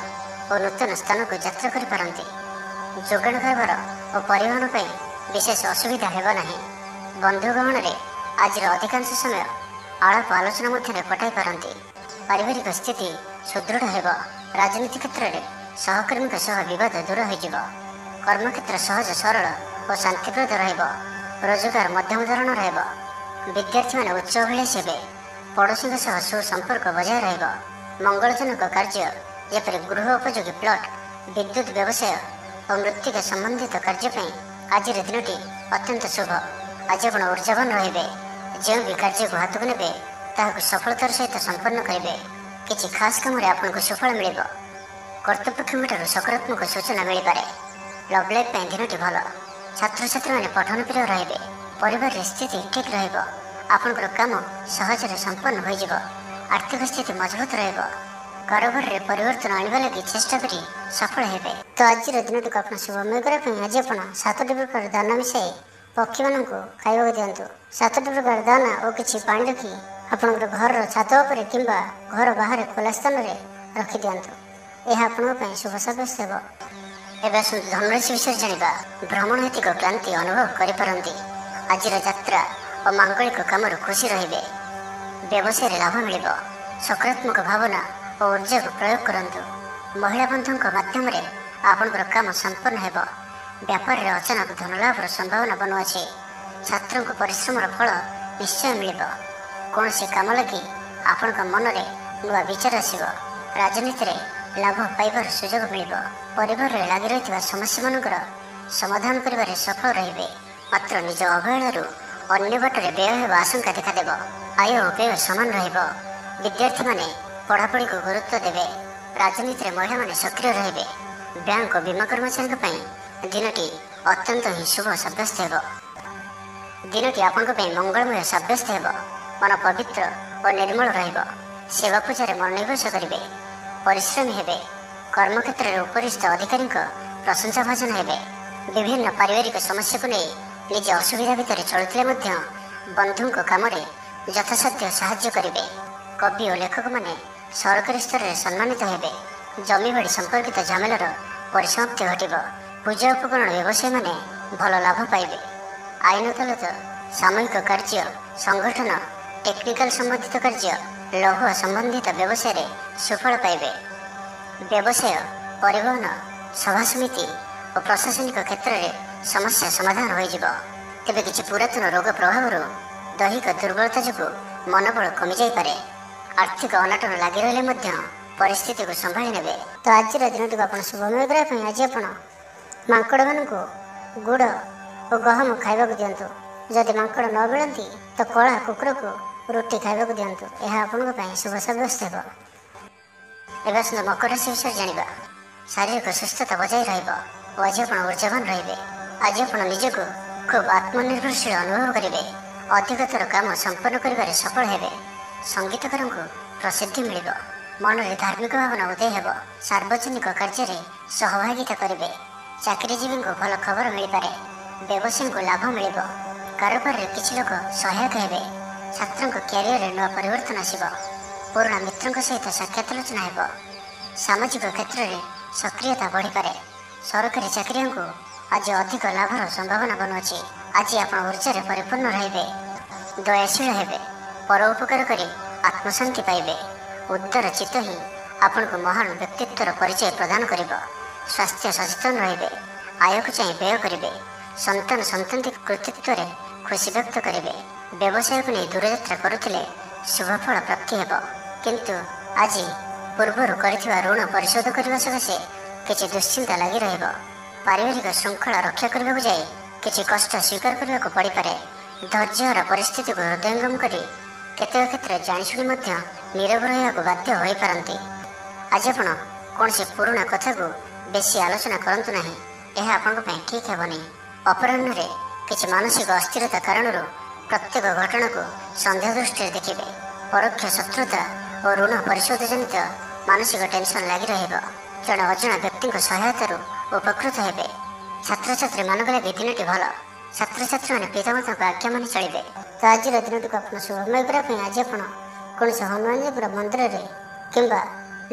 ଓ ନୂତନ ସ୍ଥାନକୁ ଯାତ୍ରା କରିପାରନ୍ତି। ଯୋଗାଣ କାରବାର ଓ ପରିବହନ ପାଇଁ ବିଶେଷ ଅସୁବିଧା ହେବ ନାହିଁ। ବନ୍ଧୁ ଗହଣରେ ଆଜିର ଅଧିକାଂଶ ସମୟ ଆଳାପ ଆଲୋଚନା ମଧ୍ୟରେ କଟାଇ ପାରନ୍ତି। ପାରିବାରିକ ସ୍ଥିତି ସୁଦୃଢ଼ ହେବ। ରାଜନୀତି କ୍ଷେତ୍ରରେ ସହକର୍ମୀଙ୍କ ସହ ବିବାଦ ଦୂର ହୋଇଯିବ। କର୍ମକ୍ଷେତ୍ର ସହଜ ସରଳ ଓ ଶାନ୍ତିପ୍ରଦ ରହିବ। ରୋଜଗାର ମଧ୍ୟମ ଧରଣର ହେବ। ବିଦ୍ୟାର୍ଥୀମାନେ ଉଚ୍ଚ ଅଭିଳାଷୀ ହେବେ। ପଡ଼ୋଶୀଙ୍କ ସହ ସୁସମ୍ପର୍କ ବଜାୟ ରହିବ। ମଙ୍ଗଳଜନକ କାର୍ଯ୍ୟ ଯେପରି ଗୃହ ଉପଯୋଗୀ ପ୍ଲଟ୍, ବିଦ୍ୟୁତ୍ ବ୍ୟବସାୟ ଓ ମୃତ୍ତିକା ସମ୍ବନ୍ଧିତ କାର୍ଯ୍ୟ ପାଇଁ ଆଜିର ଦିନଟି ଅତ୍ୟନ୍ତ ଶୁଭ। ଆଜି ଆପଣ ଉର୍ଜାବାନ ରହିବେ। ଯେଉଁ ବି କାର୍ଯ୍ୟକୁ ହାତକୁ ନେବେ ତାହାକୁ ସଫଳତାର ସହିତ ସମ୍ପନ୍ନ କରିବେ। କିଛି ଖାସ୍ କାମରେ ଆପଣଙ୍କୁ ସୁଫଳ ମିଳିବ। କର୍ତ୍ତୃପକ୍ଷଙ୍କଠାରୁ ସକାରାତ୍ମକ ସୂଚନା ମିଳିପାରେ। ଲଭ୍ ଲାଇଫ୍ ପାଇଁ ଦିନଟି ଭଲ। ଛାତ୍ରଛାତ୍ରୀମାନେ ପଠନ ପ୍ରିୟ ରହିବେ। ପରିବାରରେ ସ୍ଥିତି ଠିକ୍ ରହିବ। ଆପଣଙ୍କର କାମ ସହଜରେ ସମ୍ପନ୍ନ ହୋଇଯିବ। ଆର୍ଥିକ ସ୍ଥିତି ମଜବୁତ ରହିବ। କାରବାରରେ ପରିବର୍ତ୍ତନ ଆଣିବା ଲାଗି ଚେଷ୍ଟା କରି ସଫଳ ହେବେ। ତ ଆଜିର ଦିନଟିକୁ ଆପଣ ଶୁଭମୟ କରିବା ପାଇଁ ଆଜି ଆପଣ 7ଟି ପ୍ରକାର ଦାନା ମିଶାଇ ପକ୍ଷୀମାନଙ୍କୁ ଖାଇବାକୁ ଦିଅନ୍ତୁ। 7ଟି ପ୍ରକାର ଦାନା ଓ କିଛି ପାଣି ରଖି ଆପଣଙ୍କର ଘରର ଛାତ ଉପରେ କିମ୍ବା ଘର ବାହାରେ ଖୋଲା ସ୍ଥାନରେ ରଖିଦିଅନ୍ତୁ। ଏହା ଆପଣଙ୍କ ପାଇଁ ଶୁଭ ସାବ୍ୟସ୍ତ ହେବ। ଏବେ ଆସନ୍ତୁ ଧନରାଶି ବିଷୟରେ ଜାଣିବା। ଭ୍ରମଣ ହେତିକ କ୍ଳାନ୍ତି ଅନୁଭବ କରିପାରନ୍ତି। ଆଜିର ଯାତ୍ରା ଓ ମାଙ୍ଗଳିକ କାମରୁ ଖୁସି ରହିବେ। ବ୍ୟବସାୟରେ ଲାଭ ମିଳିବ। ସକାରାତ୍ମକ ଭାବନା ଓ ଉର୍ଜାକୁ ପ୍ରୟୋଗ କରନ୍ତୁ। ମହିଳା ବନ୍ଧୁଙ୍କ ମାଧ୍ୟମରେ ଆପଣଙ୍କର କାମ ସମ୍ପନ୍ନ ହେବ। ବ୍ୟାପାରରେ ଅଚାନକ ଧନଲାଭର ସମ୍ଭାବନା ବନୁଅଛି। ଛାତ୍ରଙ୍କୁ ପରିଶ୍ରମର ଫଳ ନିଶ୍ଚୟ ମିଳିବ। କୌଣସି କାମ ଲାଗି ଆପଣଙ୍କ ମନରେ ନୂଆ ବିଚାର ଆସିବ। ରାଜନୀତିରେ ଲାଭ ପାଇବାର ସୁଯୋଗ ମିଳିବ। ପରିବାରରେ ଲାଗି ରହିଥିବା ସମସ୍ୟାମାନଙ୍କର ସମାଧାନ କରିବାରେ ସଫଳ ରହିବେ। ମାତ୍ର ନିଜ ଅବହେଳାରୁ ଅନ୍ୟ ବାଟରେ ବ୍ୟୟ ହେବା ଆଶଙ୍କା ଦେଖାଦେବ। ଆୟ ଓ ବ୍ୟୟ ସମାନ ରହିବ। ବିଦ୍ୟାର୍ଥୀମାନେ ପଢ଼ାପଢ଼ିକୁ ଗୁରୁତ୍ୱ ଦେବେ। ରାଜନୀତିରେ ମହିଳାମାନେ ସକ୍ରିୟ ରହିବେ। ବ୍ୟାଙ୍କ ଓ ବୀମା କର୍ମଚାରୀଙ୍କ ପାଇଁ ଦିନଟି ଅତ୍ୟନ୍ତ ହିଁ ଶୁଭ ସାବ୍ୟସ୍ତ ହେବ। ଦିନଟି ଆପଣଙ୍କ ପାଇଁ ମଙ୍ଗଳମୟ ସାବ୍ୟସ୍ତ ହେବ। ମନ ପବିତ୍ର ଓ ନିର୍ମଳ ରହିବ। ସେବା ପୂଜାରେ ମନୋନିବେଶ କରିବେ। ପରିଶ୍ରମୀ ହେବେ। କର୍ମକ୍ଷେତ୍ରରେ ଉପରିସ୍ଥ ଅଧିକାରୀଙ୍କ ପ୍ରଶଂସାଭାଜନ ହେବେ। ବିଭିନ୍ନ ପାରିବାରିକ ସମସ୍ୟାକୁ ନେଇ ନିଜ ଅସୁବିଧା ଭିତରେ ଚଳୁଥିଲେ ମଧ୍ୟ ବନ୍ଧୁଙ୍କ କାମରେ ଯଥାସାଧ୍ୟ ସାହାଯ୍ୟ କରିବେ। କବି ଓ ଲେଖକମାନେ ସରକାରୀ ସ୍ତରରେ ସମ୍ମାନିତ ହେବେ। ଜମିବାଡ଼ି ସମ୍ପର୍କିତ ଝାମେଲାର ପରିସମାପ୍ତି ଘଟିବ। ପୂଜା ଉପକରଣ ବ୍ୟବସାୟୀମାନେ ଭଲ ଲାଭ ପାଇବେ। ଆଇନ ଅଦାଲତ, ସାମୂହିକ କାର୍ଯ୍ୟ, ସଂଗଠନ, ଟେକ୍ନିକାଲ ସମ୍ବନ୍ଧିତ କାର୍ଯ୍ୟ, ଲୌହ ସମ୍ବନ୍ଧିତ ବ୍ୟବସାୟରେ ସୁଫଳ ପାଇବେ। ବ୍ୟବସାୟ, ପରିବହନ, ସଭାସମିତି ଓ ପ୍ରଶାସନିକ କ୍ଷେତ୍ରରେ ସମସ୍ୟା ସମାଧାନ ହୋଇଯିବ। ତେବେ କିଛି ପୁରାତନ ରୋଗ ପ୍ରଭାବରୁ ଦୈହିକ ଦୁର୍ବଳତା ଯୋଗୁଁ ମନୋବଳ କମିଯାଇପାରେ। ଆର୍ଥିକ ଅନାଟନ ଲାଗି ରହିଲେ ମଧ୍ୟ ପରିସ୍ଥିତିକୁ ସମ୍ଭାଳି ନେବେ। ତ ଆଜିର ଦିନଟିକୁ ଆପଣ ଶୁଭମୟ କରିବା ପାଇଁ ଆଜି ଆପଣ ମାଙ୍କଡ଼ମାନଙ୍କୁ ଗୁଡ଼ ଓ ଗହମ ଖାଇବାକୁ ଦିଅନ୍ତୁ। ଯଦି ମାଙ୍କଡ଼ ନ ମିଳନ୍ତି ତ କଳା କୁକୁରକୁ ରୁଟି ଖାଇବାକୁ ଦିଅନ୍ତୁ। ଏହା ଆପଣଙ୍କ ପାଇଁ ଶୁଭ ସାବ୍ୟସ୍ତ ହେବ। ଏବେ ଆସନ୍ତୁ ମକର ରାଶି ବିଷୟରେ ଜାଣିବା। ଶାରୀରିକ ସୁସ୍ଥତା ବଜାୟ ରହିବ ଓ ଆଜି ଆପଣ ଉର୍ଜାବାନ ରହିବେ। ଆଜି ଆପଣ ନିଜକୁ ଖୁବ୍ ଆତ୍ମନିର୍ଭରଶୀଳ ଅନୁଭବ କରିବେ। ଅଧିକତର କାମ ସମ୍ପନ୍ନ କରିବାରେ ସଫଳ ହେବେ। ସଙ୍ଗୀତକାରଙ୍କୁ ପ୍ରସିଦ୍ଧି ମିଳିବ। ମନରେ ଧାର୍ମିକ ଭାବନା ଉଦୟ ହେବ। ସାର୍ବଜନିକ କାର୍ଯ୍ୟରେ ସହଭାଗିତା କରିବେ। ଚାକିରିଜୀବୀଙ୍କୁ ଭଲ ଖବର ମିଳିପାରେ। ବ୍ୟବସାୟୀଙ୍କୁ ଲାଭ ମିଳିବ। କାରବାରରେ କିଛି ଲୋକ ସହାୟକ ହେବେ। ଛାତ୍ରଙ୍କ କ୍ୟାରିୟରରେ ନୂଆ ପରିବର୍ତ୍ତନ ଆସିବ। ପୁରୁଣା ମିତ୍ରଙ୍କ ସହିତ ସାକ୍ଷାତ ଆଲୋଚନା ହେବ। ସାମାଜିକ କ୍ଷେତ୍ରରେ ସକ୍ରିୟତା ବଢ଼ିପାରେ। ସରକାରୀ ଚାକିରିଆଙ୍କୁ ଆଜି ଅଧିକ ଲାଭର ସମ୍ଭାବନା ବନୁଅଛି। ଆଜି ଆପଣ ଉର୍ଜାରେ ପରିପୂର୍ଣ୍ଣ ରହିବେ। ଦୟାଶୀଳ ହେବେ। ପର ଉପକାର କରି ଆତ୍ମଶାନ୍ତି ପାଇବେ। ଉଦାର ଚିତ୍ତ ହିଁ ଆପଣଙ୍କୁ ମହାନ ବ୍ୟକ୍ତିତ୍ୱର ପରିଚୟ ପ୍ରଦାନ କରିବ। ସ୍ୱାସ୍ଥ୍ୟ ସଚେତନ ରହିବେ। ଆୟକୁ ଚାହିଁ ବ୍ୟୟ କରିବେ। ସନ୍ତାନ ସନ୍ତତି କୃତିତ୍ୱରେ ଖୁସି ବ୍ୟକ୍ତ କରିବେ। ବ୍ୟବସାୟକୁ ନେଇ ଦୂରଯାତ୍ରା କରୁଥିଲେ ଶୁଭଫଳ ପ୍ରାପ୍ତି ହେବ। କିନ୍ତୁ ଆଜି ପୂର୍ବରୁ କରିଥିବା ଋଣ ପରିଶୋଧ କରିବା ସକାଶେ କିଛି ଦୁଶ୍ଚିନ୍ତା ଲାଗି ରହିବ। ପାରିବାରିକ ଶୃଙ୍ଖଳା ରକ୍ଷା କରିବାକୁ ଯାଇ କିଛି କଷ୍ଟ ସ୍ୱୀକାର କରିବାକୁ ପଡ଼ିପାରେ। ଧୈର୍ଯ୍ୟହରା ପରିସ୍ଥିତିକୁ ହୃଦୟଙ୍ଗମ କରି କେତେକ କ୍ଷେତ୍ରରେ ଜାଣିଶୁଣି ମଧ୍ୟ ନୀରବ ରହିବାକୁ ବାଧ୍ୟ ହୋଇପାରନ୍ତି। ଆଜି ଆପଣ କୌଣସି ପୁରୁଣା କଥାକୁ ବେଶୀ ଆଲୋଚନା କରନ୍ତୁ ନାହିଁ। ଏହା ଆପଣଙ୍କ ପାଇଁ ଠିକ୍ ହେବନି। ଅପରାହ୍ନରେ କିଛି ମାନସିକ ଅସ୍ଥିରତା କାରଣରୁ ପ୍ରତ୍ୟେକ ଘଟଣାକୁ ସନ୍ଦେହ ଦୃଷ୍ଟିରେ ଦେଖିବେ। ପରୋକ୍ଷ ଶତ୍ରୁତା ଓ ଋଣ ପରିଶୋଧ ଜନିତ ମାନସିକ ଟେନସନ୍ ଲାଗି ରହିବ। ଜଣେ ଅଜଣା ବ୍ୟକ୍ତିଙ୍କ ସହାୟତାରୁ ଉପକୃତ ହେବେ। ଛାତ୍ରଛାତ୍ରୀମାନଙ୍କ ଲାଗି ଦିନଟି ଭଲ। ଛାତ୍ରଛାତ୍ରୀମାନେ ପିତାମାତାଙ୍କ ଆଜ୍ଞା ମାନି ଚଳିବେ। ତ ଆଜିର ଦିନଟିକୁ ଆପଣ ଶୁଭମୟ କରିବା ପାଇଁ ଆଜି ଆପଣ କୌଣସି ହନୁମାନଜୀଙ୍କର ମନ୍ଦିରରେ କିମ୍ବା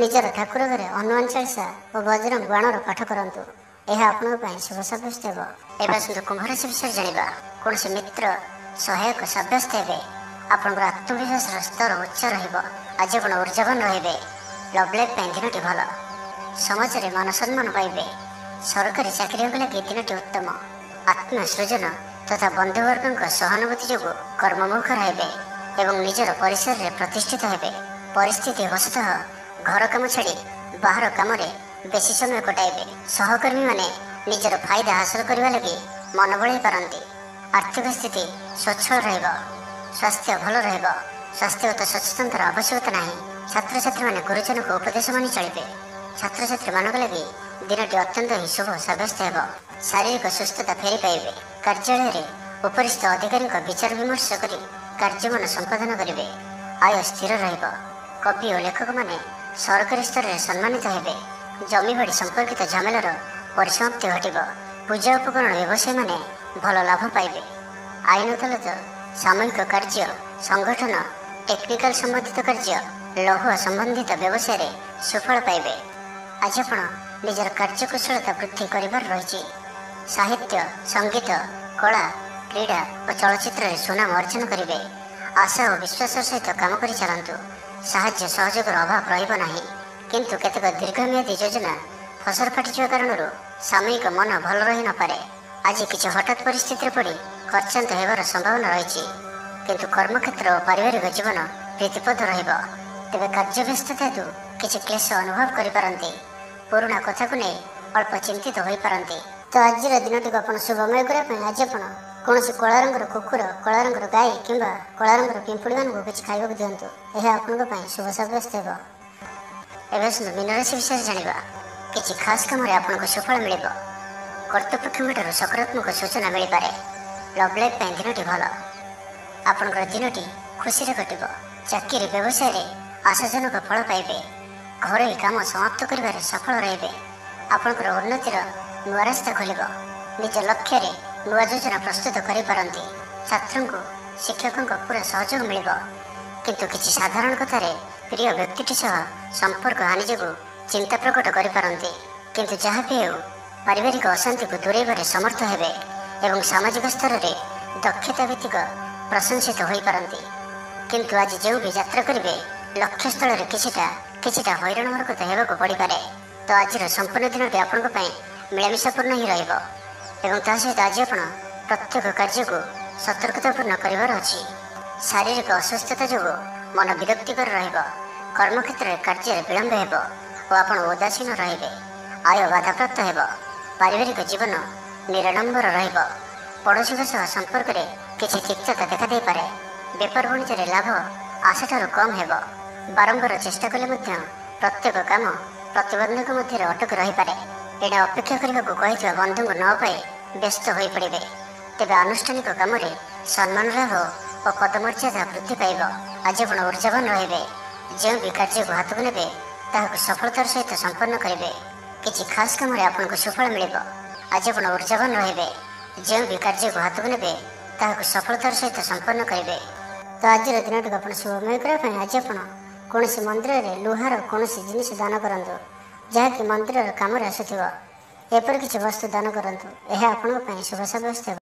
ନିଜର ଠାକୁର ଘରେ ହନୁମାନ ଚାଳିଶା ଓ ବଜରଙ୍ଗ ବାଣର ପାଠ କରନ୍ତୁ। ଏହା ଆପଣଙ୍କ ପାଇଁ ଶୁଭ ସାବ୍ୟସ୍ତ ହେବ। ଏବେ ଆସନ୍ତୁ କୁମ୍ଭରାଶି ବିଷୟରେ ଜାଣିବା। କୌଣସି ମିତ୍ର ସହାୟକ ସାବ୍ୟସ୍ତ ହେବେ। ଆପଣଙ୍କର ଆତ୍ମବିଶ୍ୱାସର ସ୍ତର ଉଚ୍ଚ ରହିବ। ଆଜି ଆପଣ ଉର୍ଜାବାନ ରହିବେ। ଲଭ୍ ଲାଇଫ୍ ପାଇଁ ଦିନଟି ଭଲ। ସମାଜରେ ମାନ ସମ୍ମାନ ପାଇବେ। ସରକାରୀ ଚାକିରିଙ୍କ ଲାଗି ଦିନଟି ଉତ୍ତମ। ଆତ୍ମସୃଜନ ତଥା ବନ୍ଧୁବର୍ଗଙ୍କ ସହାନୁଭୂତି ଯୋଗୁଁ କର୍ମମୁଖର ହେବେ ଏବଂ ନିଜର ପରିସରରେ ପ୍ରତିଷ୍ଠିତ ହେବେ। ପରିସ୍ଥିତି ବଶତଃ ଘର କାମ ଛାଡ଼ି ବାହାର କାମରେ ବେଶୀ ସମୟ କଟାଇବେ। ସହକର୍ମୀମାନେ ନିଜର ଫାଇଦା ହାସଲ କରିବା ଲାଗି ମନ ବଳାଇ ପାରନ୍ତି। ଆର୍ଥିକ ସ୍ଥିତି ସ୍ୱଚ୍ଛଳ ରହିବ। ସ୍ୱାସ୍ଥ୍ୟ ଭଲ ରହିବ। ସ୍ୱାସ୍ଥ୍ୟଗତ ସଚେତନତାର ଆବଶ୍ୟକତା ନାହିଁ। ଛାତ୍ରଛାତ୍ରୀମାନେ ଗୁରୁଜନଙ୍କ ଉପଦେଶ ମାନି ଚଳିବେ। ଛାତ୍ରଛାତ୍ରୀମାନଙ୍କ ଲାଗି ଦିନଟି ଅତ୍ୟନ୍ତ ହିଁ ଶୁଭ ସାବ୍ୟସ୍ତ ହେବ। ଶାରୀରିକ ସୁସ୍ଥତା ଫେରି ପାଇବେ। କାର୍ଯ୍ୟାଳୟରେ ଉପରିସ୍ଥ ଅଧିକାରୀଙ୍କ ବିଚାର ବିମର୍ଶ କରି କାର୍ଯ୍ୟମାନ ସମ୍ପାଦନ କରିବେ। ଆୟ ସ୍ଥିର ରହିବ। କବି ଓ ଲେଖକମାନେ ସରକାରୀ ସ୍ତରରେ ସମ୍ମାନିତ ହେବେ। ଜମିବାଡ଼ି ସମ୍ପର୍କିତ ଝାମେଲାର ପରିସମାପ୍ତି ଘଟିବ। ପୂଜା ଉପକରଣ ବ୍ୟବସାୟୀମାନେ ଭଲ ଲାଭ ପାଇବେ। ଆଇନ ଅଦାଲତ, ସାମୟିକ କାର୍ଯ୍ୟ, ସଂଗଠନ, ଟେକ୍ନିକାଲ ସମ୍ବନ୍ଧିତ କାର୍ଯ୍ୟ, ଲୌହ ସମ୍ବନ୍ଧିତ ବ୍ୟବସାୟରେ ସୁଫଳ ପାଇବେ। ଆଜି ଆପଣ ନିଜର କାର୍ଯ୍ୟକୁଶଳତା ବୃଦ୍ଧି କରିବାର ରହିଛି। ସାହିତ୍ୟ, ସଙ୍ଗୀତ, କଳା, କ୍ରୀଡ଼ା ଓ ଚଳଚ୍ଚିତ୍ରରେ ସୁନାମ ଅର୍ଜନ କରିବେ। ଆଶା ଓ ବିଶ୍ୱାସର ସହିତ କାମ କରି ଚାଲନ୍ତୁ। ସାହାଯ୍ୟ ସହଯୋଗର ଅଭାବ ରହିବ ନାହିଁ। କିନ୍ତୁ କେତେକ ଦୀର୍ଘମିଆଦୀ ଯୋଜନା ଫସର ଫାଟିଯିବା କାରଣରୁ ସାମୟିକ ମନ ଭଲ ରହିନପାରେ। ଆଜି କିଛି ହଠାତ୍ ପରିସ୍ଥିତିରେ ପଡ଼ି ଖର୍ଚ୍ଚାନ୍ତ ହେବାର ସମ୍ଭାବନା ରହିଛି। କିନ୍ତୁ କର୍ମକ୍ଷେତ୍ର ଓ ପାରିବାରିକ ଜୀବନ ପ୍ରୀତିପଦ ରହିବ। ତେବେ କାର୍ଯ୍ୟବ୍ୟସ୍ତତା ହେତୁ କିଛି କ୍ଲେଶ ଅନୁଭବ କରିପାରନ୍ତି। ପୁରୁଣା କଥାକୁ ନେଇ ଅଳ୍ପ ଚିନ୍ତିତ ହୋଇପାରନ୍ତି। ତ ଆଜିର ଦିନଟିକୁ ଆପଣ ଶୁଭମୟ କରିବା ପାଇଁ ଆଜି ଆପଣ କୌଣସି କଳା ରଙ୍ଗର କୁକୁର, କଳା ରଙ୍ଗର ଗାଈ କିମ୍ବା କଳା ରଙ୍ଗର ପିମ୍ପୁଡ଼ିମାନଙ୍କୁ କିଛି ଖାଇବାକୁ ଦିଅନ୍ତୁ। ଏହା ଆପଣଙ୍କ ପାଇଁ ଶୁଭ ସାବ୍ୟସ୍ତ ହେବ। ଏବେ ଆସନ୍ତୁ ମୀନ ରାଶି ବିଷୟରେ ଜାଣିବା। କିଛି ଖାସ୍ କାମରେ ଆପଣଙ୍କୁ ସୁଫଳ ମିଳିବ। କର୍ତ୍ତୃପକ୍ଷଙ୍କଠାରୁ ସକାରାତ୍ମକ ସୂଚନା ମିଳିପାରେ। ଲଭ୍ ଲାଇଫ୍ ପାଇଁ ଦିନଟି ଭଲ। ଆପଣଙ୍କର ଦିନଟି ଖୁସିରେ କଟିବ। ଚାକିରି ବ୍ୟବସାୟରେ ଆଶାଜନକ ଫଳ ପାଇବେ। ଘରୋଇ କାମ ସମାପ୍ତ କରିବାରେ ସଫଳ ରହିବେ। ଆପଣଙ୍କର ଉନ୍ନତିର ନୂଆ ରାସ୍ତା ଖୋଲିବ। ନିଜ ଲକ୍ଷ୍ୟରେ ନୂଆ ଯୋଜନା ପ୍ରସ୍ତୁତ କରିପାରନ୍ତି। ଛାତ୍ରଙ୍କୁ ଶିକ୍ଷକଙ୍କ ପୁରା ସହଯୋଗ ମିଳିବ। କିନ୍ତୁ କିଛି ସାଧାରଣ କଥାରେ ପ୍ରିୟ ବ୍ୟକ୍ତିଟି ସହ ସମ୍ପର୍କ ହାନି ଯୋଗୁଁ ଚିନ୍ତା ପ୍ରକଟ କରିପାରନ୍ତି। କିନ୍ତୁ ଯାହା ବି ହେଉ ପାରିବାରିକ ଅଶାନ୍ତିକୁ ଦୂରେଇବାରେ ସମର୍ଥ ହେବେ ଏବଂ ସାମାଜିକ ସ୍ତରରେ ଦକ୍ଷତା ଭିତ୍ତିକ ପ୍ରଶଂସିତ ହୋଇପାରନ୍ତି। କିନ୍ତୁ ଆଜି ଯେଉଁ ବି ଯାତ୍ରା କରିବେ ଲକ୍ଷ୍ୟସ୍ଥଳରେ କିଛିଟା ହଇରାଣ ହରକତ ହେବାକୁ ପଡ଼ିପାରେ। ତ ଆଜିର ସମ୍ପୂର୍ଣ୍ଣ ଦିନଟି ଆପଣଙ୍କ ପାଇଁ ମିଳାମିଶାପୂର୍ଣ୍ଣ ହିଁ ରହିବ ଏବଂ ତା ସହିତ ଆଜି ଆପଣ ପ୍ରତ୍ୟେକ କାର୍ଯ୍ୟକୁ ସତର୍କତାପୂର୍ଣ୍ଣ କରିବାର ଅଛି। ଶାରୀରିକ ଅସୁସ୍ଥତା ଯୋଗୁଁ ମନ ବିରକ୍ତିକର ରହିବ। କର୍ମକ୍ଷେତ୍ରରେ କାର୍ଯ୍ୟରେ ବିଳମ୍ବ ହେବ ଓ ଆପଣ ଉଦାସୀନ ରହିବେ। ଆୟ ବାଧାପ୍ରାପ୍ତ ହେବ। ପାରିବାରିକ ଜୀବନ ନିରାଡମ୍ବର ରହିବ। ପଡ଼ୋଶୀଙ୍କ ସହ ସମ୍ପର୍କରେ କିଛି ତିକ୍ତତା ଦେଖାଦେଇପାରେ। ବେପାର ବାଣିଜ୍ୟରେ ଲାଭ ଆଶାଠାରୁ କମ୍ ହେବ। ବାରମ୍ବାର ଚେଷ୍ଟା କଲେ ମଧ୍ୟ ପ୍ରତ୍ୟେକ କାମ ପ୍ରତିବନ୍ଧକ ମଧ୍ୟରେ ଅଟକି ରହିପାରେ। ଏଇଟା ଅପେକ୍ଷା କରିବାକୁ କହିଥିବା ବନ୍ଧୁଙ୍କୁ ନ ପାଇ ବ୍ୟସ୍ତ ହୋଇପଡ଼ିବେ। ତେବେ ଆନୁଷ୍ଠାନିକ କାମରେ ସମ୍ମାନ ଲାଭ ଓ ପଦମର୍ଯ୍ୟାଦା ବୃଦ୍ଧି ପାଇବ। ଆଜି ଆପଣ ଉର୍ଜାବାନ ରହିବେ। ଯେଉଁ ବି କାର୍ଯ୍ୟକୁ ହାତକୁ ନେବେ ତାହାକୁ ସଫଳତାର ସହିତ ସମ୍ପନ୍ନ କରିବେ। କିଛି ଖାସ୍ କାମରେ ଆପଣଙ୍କୁ ସୁଫଳ ମିଳିବ। ଆଜି ଆପଣ ଉର୍ଜାବାନ ରହିବେ। ଯେଉଁ ବି କାର୍ଯ୍ୟକୁ ହାତକୁ ନେବେ ତାହାକୁ ସଫଳତାର ସହିତ ସମ୍ପନ୍ନ କରିବେ। ତ ଆଜିର ଦିନଟିକୁ ଆପଣ ଶୁଭମୟ କରିବା ପାଇଁ ଆଜି ଆପଣ କୌଣସି ମନ୍ଦିରରେ ଲୁହାର କୌଣସି ଜିନିଷ ଦାନ କରନ୍ତୁ ଯାହାକି ମନ୍ଦିରର କାମରେ ଆସୁଥିବ। ଏପରି କିଛି ବସ୍ତୁ ଦାନ କରନ୍ତୁ। ଏହା ଆପଣଙ୍କ ପାଇଁ ଶୁଭ ସାବ୍ୟସ୍ତ ହେବ।